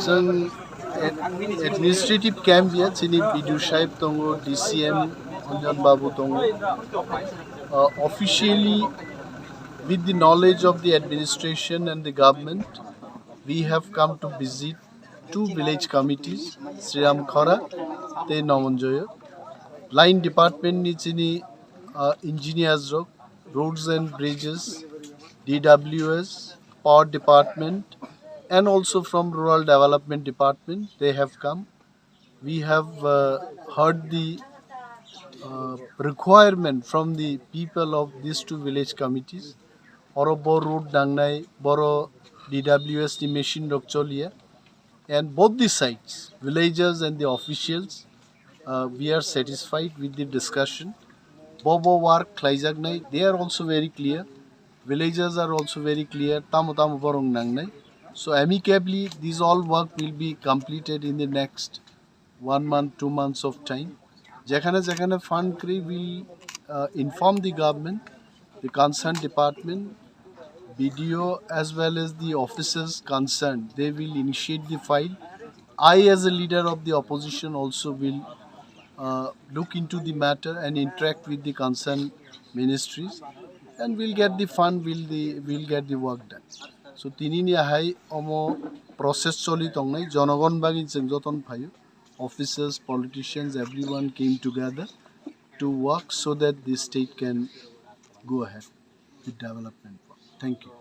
Zoom administrative camp here, Chini Bidu Shaib Tongo, DCM, Anjan Babu Tongo. Officially, with the knowledge of the administration and the government, we have come to visit two village committees, Sriram Khora, Te Namanjoyo. Line department ni Chini engineers roads and bridges, DWS, power department, and also from rural development department they have come. We have heard the requirement from the people of these two village committees. Oro bor road dangnai, boro DWS ni machine rok cholia, and both the sides, villagers and the officials, we are satisfied with the discussion. Bobo work klaijagnai, they are also very clear. Villagers are also very clear. Tamu tamu borong nangnai. So amicably, these all work will be completed in the next 1 month, 2 months of time. Jekhane fund will inform the government, the concerned department, BDO as well as the officers concerned. They will initiate the file. I as a leader of the opposition also will look into the matter and interact with the concerned ministries, and we'll get the fund, we'll get the work done. So tinini hai omo process choli tongnai jonogon bagi jengjoton phayo, officers, politicians, everyone came together to work so that the state can go ahead with development work. Thank you.